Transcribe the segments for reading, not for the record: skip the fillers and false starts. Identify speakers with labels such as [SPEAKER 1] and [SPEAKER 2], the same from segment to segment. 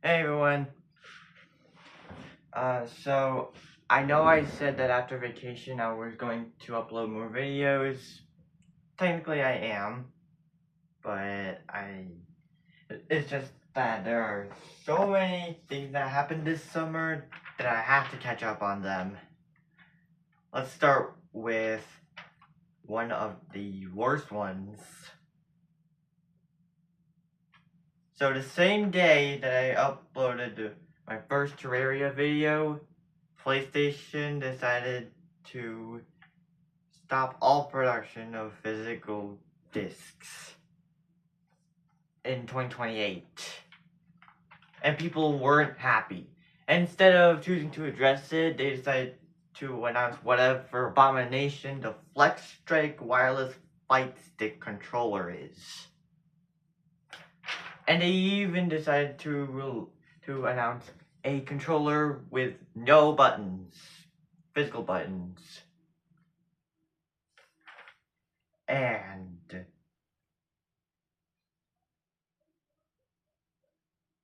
[SPEAKER 1] Hey everyone. So I know I said that after vacation I was going to upload more videos. Technically I am, but it's just that there are so many things that happened this summer that I have to catch up on them. Let's start with one of the worst ones. So the same day that I uploaded my first Terraria video, PlayStation decided to stop all production of physical discs in 2028. And people weren't happy. Instead of choosing to address it, they decided to announce whatever abomination the Flex Strike wireless fight stick controller is. And they even decided to announce a controller with no buttons, physical buttons. And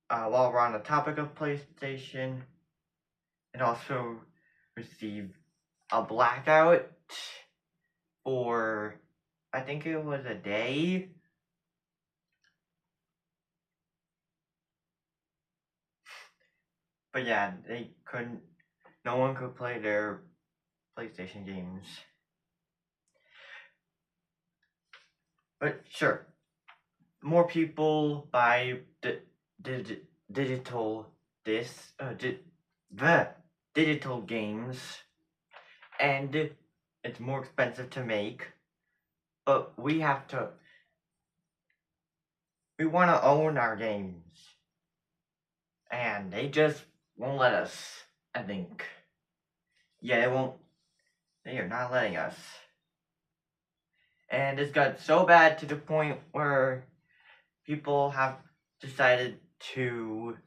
[SPEAKER 1] while we're on the topic of PlayStation, it also received a blackout for, I think it was a day. But yeah, no one could play their PlayStation games. But sure, more people buy digital digital games, and it's more expensive to make. But we want to own our games, and they just won't let us. I think. Yeah, they are not letting us. And it's got so bad to the point where people have decided to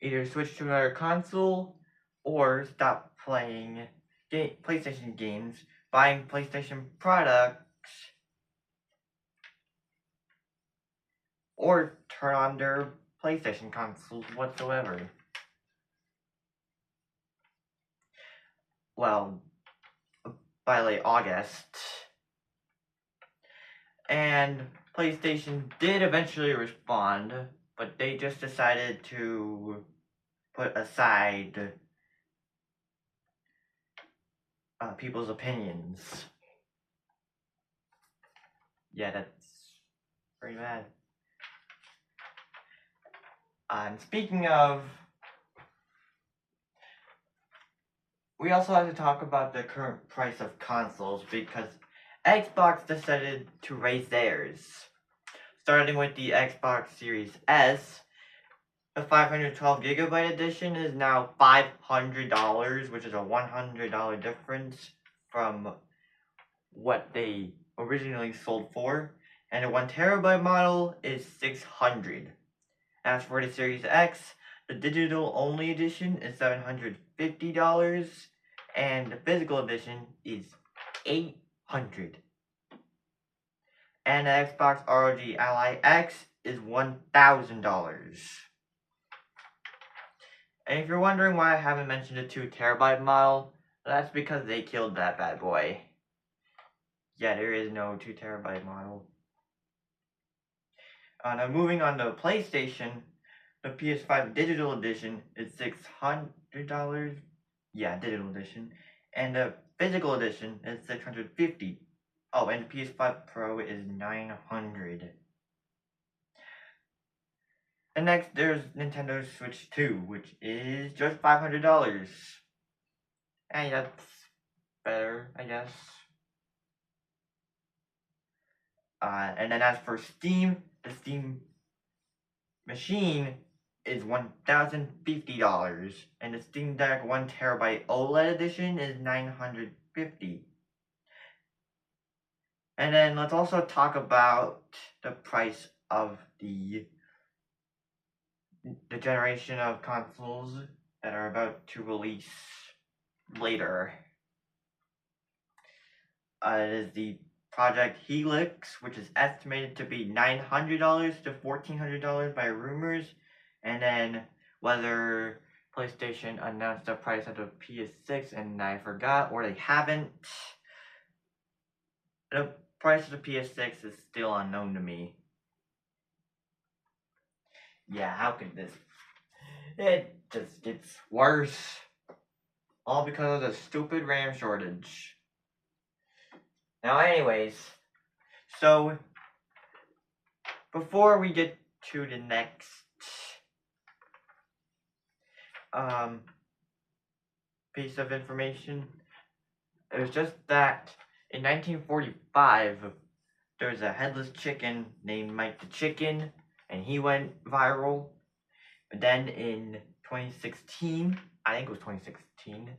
[SPEAKER 1] either switch to another console or stop playing PlayStation games, buying PlayStation products, or turn on their PlayStation consoles whatsoever. Well, by late August. And PlayStation did eventually respond, but they just decided to put aside people's opinions. Yeah, that's pretty bad. And speaking of, we also have to talk about the current price of consoles because Xbox decided to raise theirs. Starting with the Xbox Series S, the 512GB edition is now $500, which is a $100 difference from what they originally sold for. And the 1TB model is $600. As for the Series X, the digital only edition is $750, and the physical edition is $800. And the Xbox ROG Ally X is $1,000. And if you're wondering why I haven't mentioned the 2TB model, that's because they killed that bad boy. Yeah, there is no 2TB model. Now moving on to PlayStation, the PS5 digital edition is $600. Yeah, digital edition. And the physical edition is $650. Oh, and the PS5 Pro is $900. And next, there's Nintendo Switch 2, which is just $500. And that's better, I guess. And then as for Steam, the Steam machine is $1,050, and the Steam Deck 1TB OLED edition is $950. And then let's also talk about the price of the generation of consoles that are about to release later. It is the Project Helix, which is estimated to be $900 to $1,400 by rumors, And then whether PlayStation announced the price of the PS6 and I forgot, or they haven't. The price of the PS6 is still unknown to me. Yeah, how could this? It just gets worse. All because of the stupid RAM shortage. Now, anyways, so before we get to the next piece of information, it was just that in 1945 there was a headless chicken named Mike the Chicken, and he went viral. But then in 2016, I think it was 2016,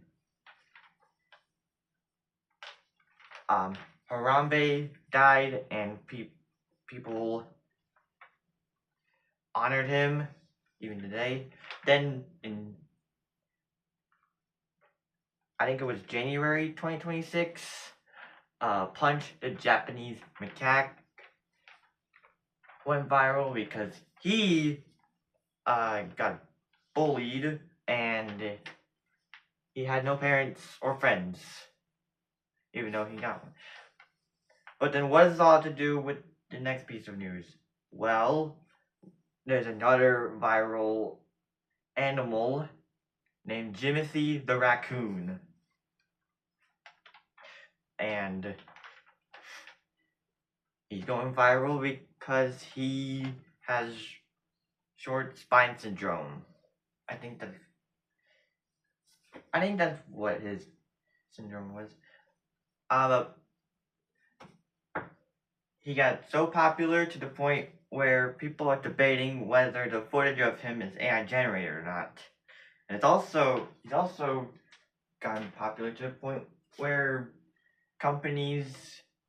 [SPEAKER 1] Harambe died, and people honored him even today. Then in, I think it was January 2026, Punch the Japanese Macaque went viral because he got bullied and he had no parents or friends, even though he got one. But then what does all to do with the next piece of news? Well, there's another viral animal named Jimothy the raccoon. And he's going viral because he has short spine syndrome. I think that's what his syndrome was. He got so popular to the point where people are debating whether the footage of him is AI generated or not. And he's also gotten popular to the point where companies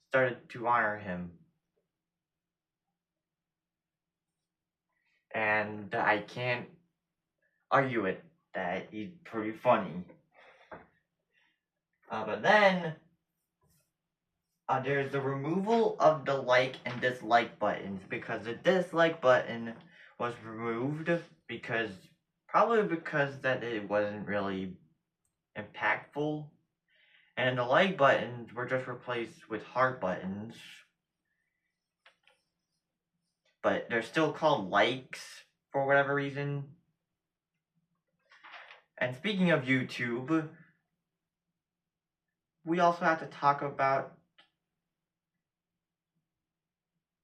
[SPEAKER 1] started to honor him. And I can't argue it that he's pretty funny. But then there's the removal of the like and dislike buttons, because the dislike button was removed probably because that it wasn't really impactful, and the like buttons were just replaced with heart buttons, but they're still called likes for whatever reason. And speaking of YouTube, we also have to talk about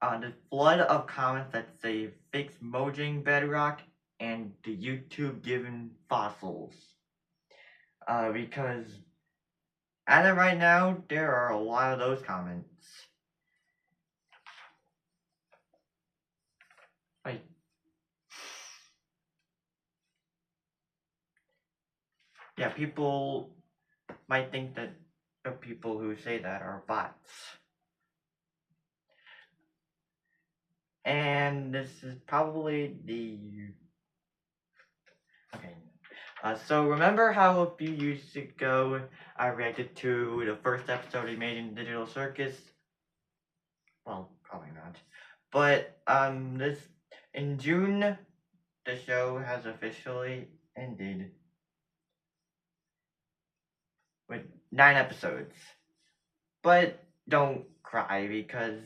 [SPEAKER 1] the flood of comments that say fix Mojang Bedrock and the YouTube given fossils. Because as of right now, there are a lot of those comments. Like, yeah, people might think that the people who say that are bots. And this is probably the... Okay. So remember how a few years ago I reacted to the first episode he made in Digital Circus? Well, probably not. But in June, the show has officially ended with 9 episodes. But don't cry, because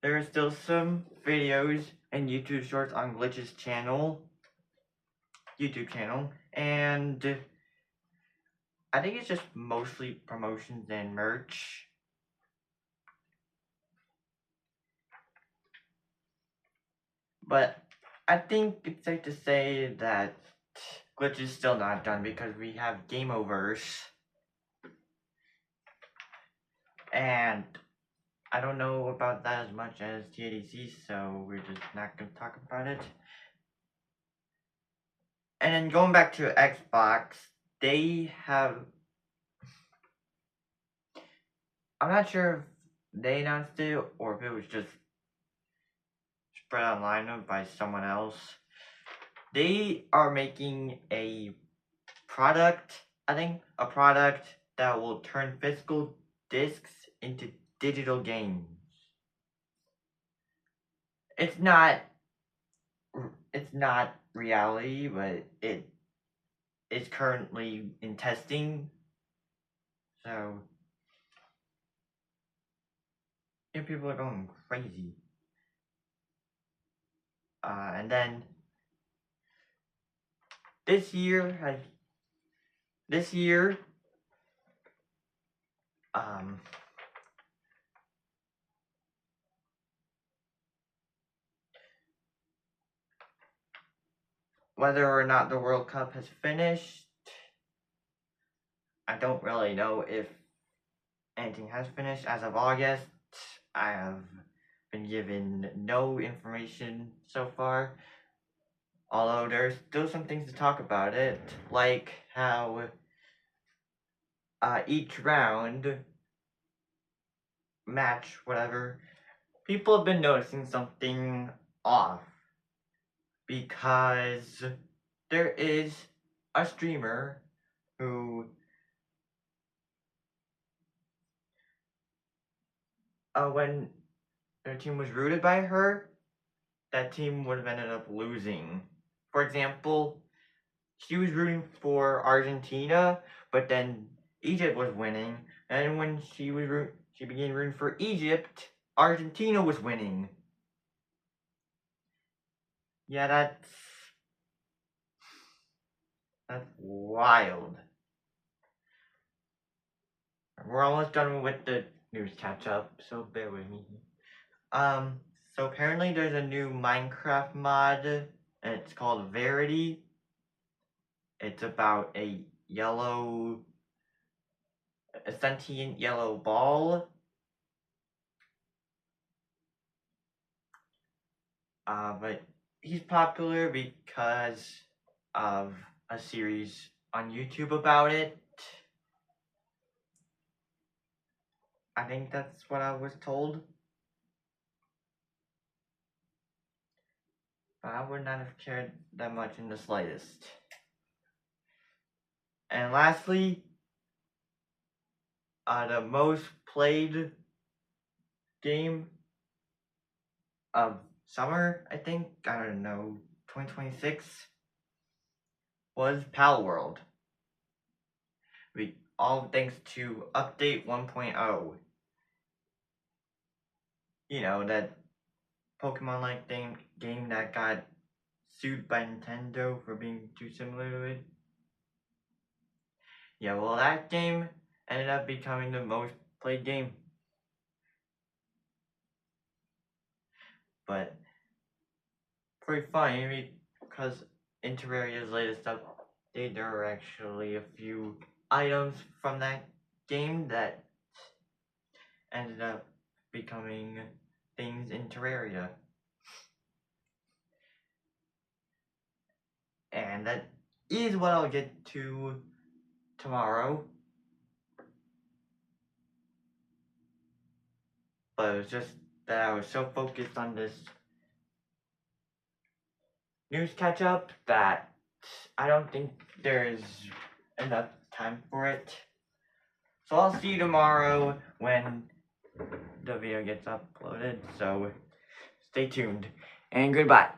[SPEAKER 1] there are still some videos and YouTube shorts on Glitch's YouTube channel, and I think it's just mostly promotions and merch. But I think it's safe to say that Glitch is still not done, because we have Game Overs. And I don't know about that as much as TADC, so we're just not going to talk about it. And then going back to Xbox, they have... I'm not sure if they announced it or if it was just spread online by someone else. They are making a product, a product that will turn physical discs into digital games. It's it's not reality, but it is currently in testing. So yeah, people are going crazy. And then this year, um, whether or not the World Cup has finished, I don't really know if anything has finished. As of August, I have been given no information so far. Although there's still some things to talk about it, like how each round, match, whatever, people have been noticing something off. Because there is a streamer who when their team was rooted by her, that team would have ended up losing. For example, she was rooting for Argentina, but then Egypt was winning, and when she began rooting for Egypt, Argentina was winning. Yeah, that's wild. We're almost done with the news catch up, so bear with me. So apparently there's a new Minecraft mod, and it's called Verity. It's about a sentient yellow ball. But he's popular because of a series on YouTube about it. I think that's what I was told. But I would not have cared that much in the slightest. And lastly, the most played game of summer, I think, I don't know, 2026, was Pal World. All thanks to Update 1.0. You know, that Pokemon-like game that got sued by Nintendo for being too similar to it. Yeah, well, that game ended up becoming the most played game. But pretty funny because in Terraria's latest update, there are actually a few items from that game that ended up becoming things in Terraria. And that is what I'll get to tomorrow. But it was just that I was so focused on this news catch up that I don't think there's enough time for it. So I'll see you tomorrow when the video gets uploaded. So stay tuned and goodbye.